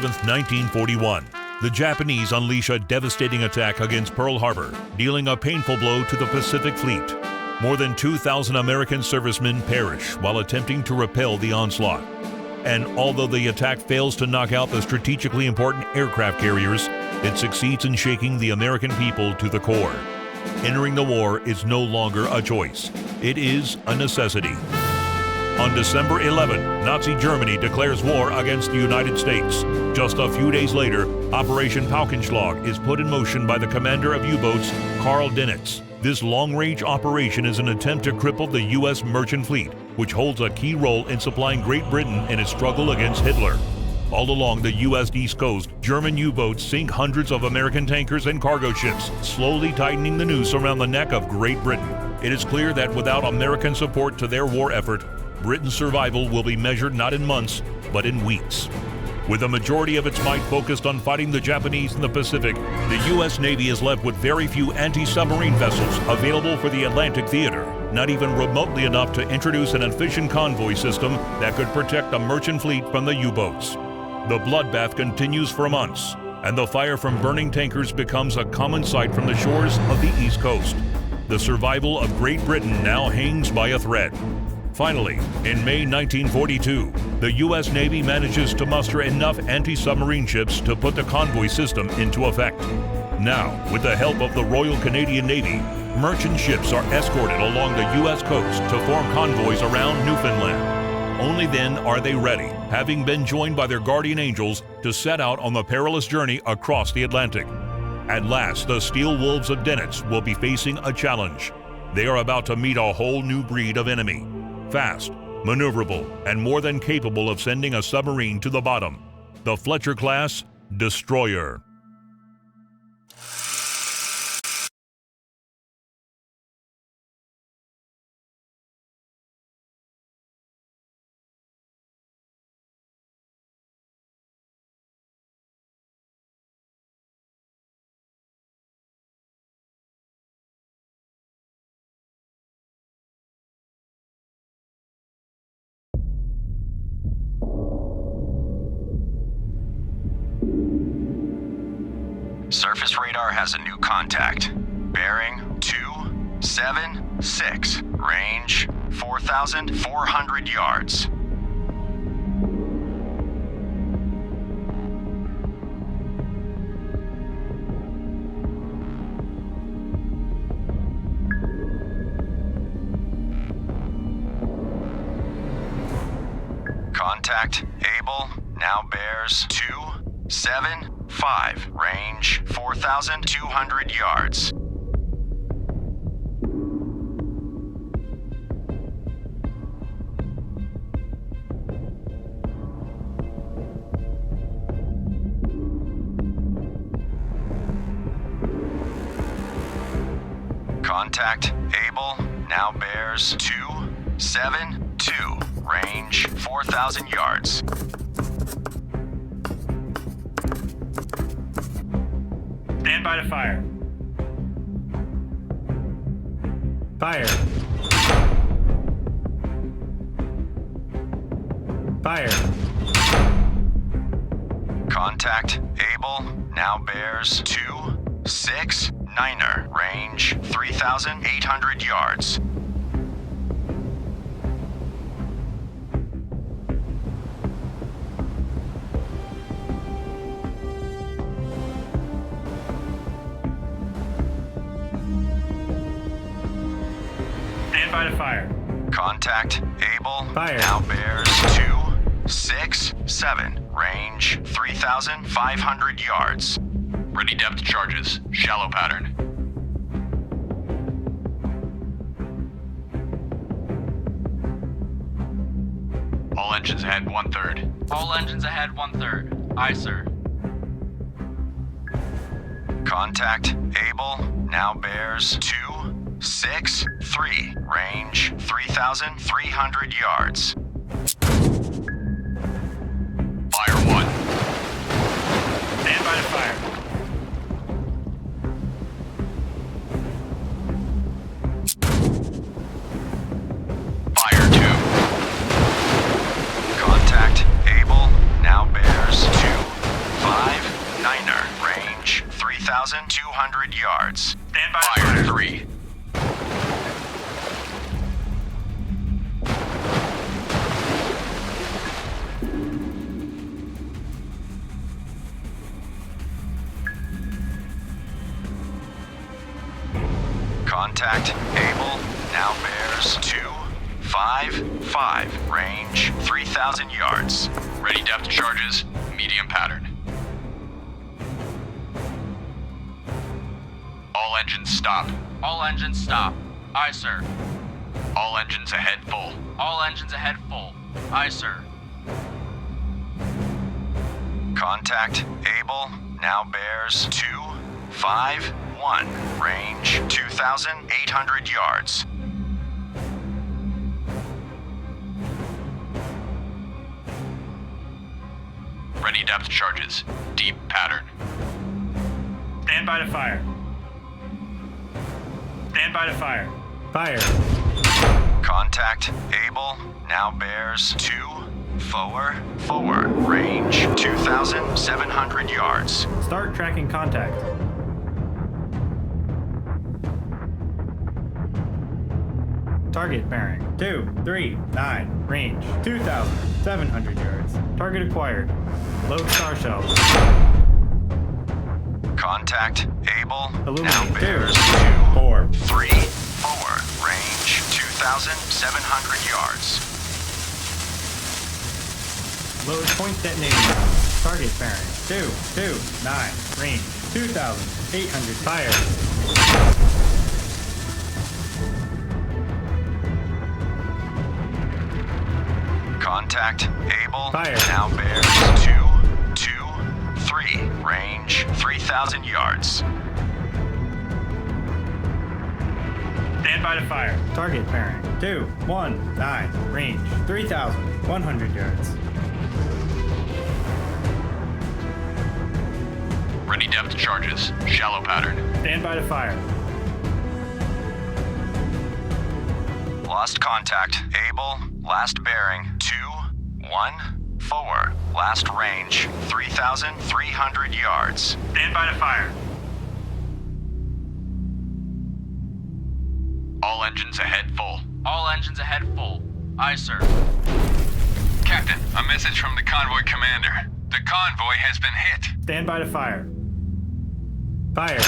1941, the Japanese unleash a devastating attack against Pearl Harbor, dealing a painful blow to the Pacific Fleet. More than 2,000 American servicemen perish while attempting to repel the onslaught. And although the attack fails to knock out the strategically important aircraft carriers, it succeeds in shaking the American people to the core. Entering the war is no longer a choice. It is a necessity. On December 11, Nazi Germany declares war against the United States. Just a few days later, Operation Paukenschlag is put in motion by the commander of U-boats, Karl Dönitz. This long-range operation is an attempt to cripple the U.S. merchant fleet, which holds a key role in supplying Great Britain in its struggle against Hitler. All along the U.S. East Coast, German U-boats sink hundreds of American tankers and cargo ships, slowly tightening the noose around the neck of Great Britain. It is clear that without American support to their war effort, Britain's survival will be measured not in months, but in weeks. With the majority of its might focused on fighting the Japanese in the Pacific, the U.S. Navy is left with very few anti-submarine vessels available for the Atlantic theater, not even remotely enough to introduce an efficient convoy system that could protect the merchant fleet from the U-boats. The bloodbath continues for months, and the fire from burning tankers becomes a common sight from the shores of the East Coast. The survival of Great Britain now hangs by a thread. Finally, in May 1942, the U.S. Navy manages to muster enough anti-submarine ships to put the convoy system into effect. Now, with the help of the Royal Canadian Navy, merchant ships are escorted along the U.S. coast to form convoys around Newfoundland. Only then are they ready, having been joined by their guardian angels, to set out on the perilous journey across the Atlantic. At last, the steel wolves of Dönitz will be facing a challenge. They are about to meet a whole new breed of enemy. Fast, maneuverable, and more than capable of sending a submarine to the bottom. The Fletcher-class destroyer. Surface radar has a new contact. Bearing 276. Range 4,400 yards. Contact Able now bears 275. Range 4,200 yards. Contact Able now bears 272. Range 4,000 yards. Stand by to fire. Fire. Fire. Contact Able now bears 269er. Range 3,800 yards. Stand by to fire. Contact Able Fire. now bears 267. Range 3,500 yards. Ready depth charges. Shallow pattern. All engines ahead 1/3. All engines ahead 1/3. Aye, sir. Contact Able now bears 263. Range 3,300 yards. Fire 1. Stand by to fire. Fire 2. Contact Able now bears 3,200 yards. Stand by Fire fire. 3. Contact Able now bears 255. Range 3,000 yards. Ready depth charges, medium pattern. All engines stop. All engines stop. Aye, sir. All engines ahead full. All engines ahead full. Aye, sir. Contact Able now bears 251. Range 2,800 yards. Ready depth charges, deep pattern. Stand by to fire. Stand by to fire. Fire. Contact Able now bears 244. Range 2,700 yards. Start tracking contact. Target bearing 239. Range 2,700 yards. Target acquired. Load star shell. Contact Able now Illuminate bears 4. 234. Range 2,700 yards. Load point detonating rounds. Target bearing 229. Range 2,800. Fire. Contact Able Fire. now bears 223. Range 3,000 yards. Stand by to fire. Target bearing 219. Range 3,100 yards. Ready depth charges, shallow pattern. Stand by to fire. Lost contact Able, last bearing 214. Last range 3,300 yards. Stand by to fire. All engines ahead full. All engines ahead full. Aye, sir. Captain, a message from the convoy commander. The convoy has been hit. Stand by to fire. Fire.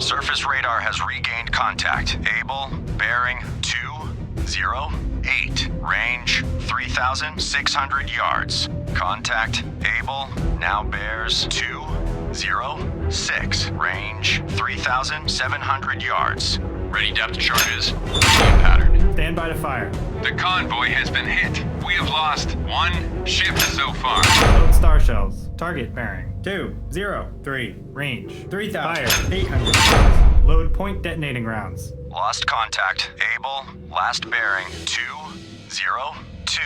Surface radar has regained contact. Able, bearing 208. Range 3,600 yards. Contact Able now bears 206. Range 3,700 yards. Ready depth charges, medium pattern. Stand by to fire. The convoy has been hit. We have lost one ship so far. Load star shells. Target bearing 203. Range 3,800 yards. Load point detonating rounds. Lost contact. Able, last bearing 202.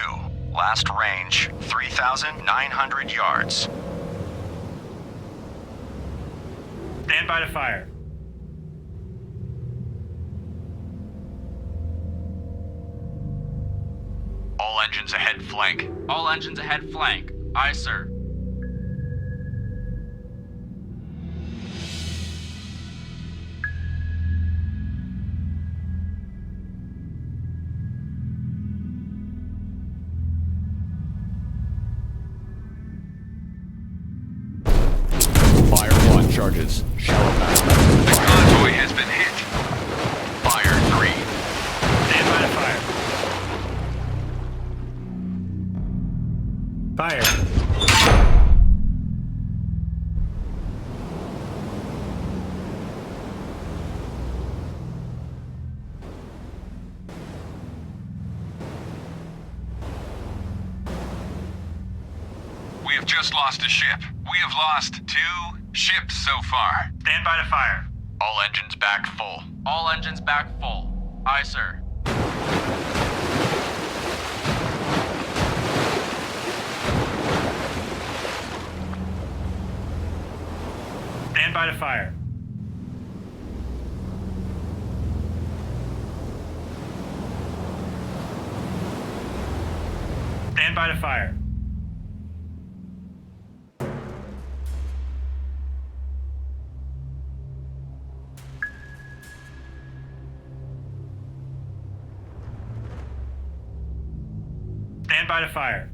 Last range 3,900 yards. Stand by to fire. All engines ahead flank. All engines ahead flank. Aye, sir. Fire 1 charges. Shallow pattern. The convoy has been hit. Fire 3. Stand by to fire. Fire. We have just lost a ship. We have lost 2 ships so far. Stand by to fire. All engines back full. All engines back full. Aye, sir. Stand by to fire. Stand by to fire. Stand by to fire.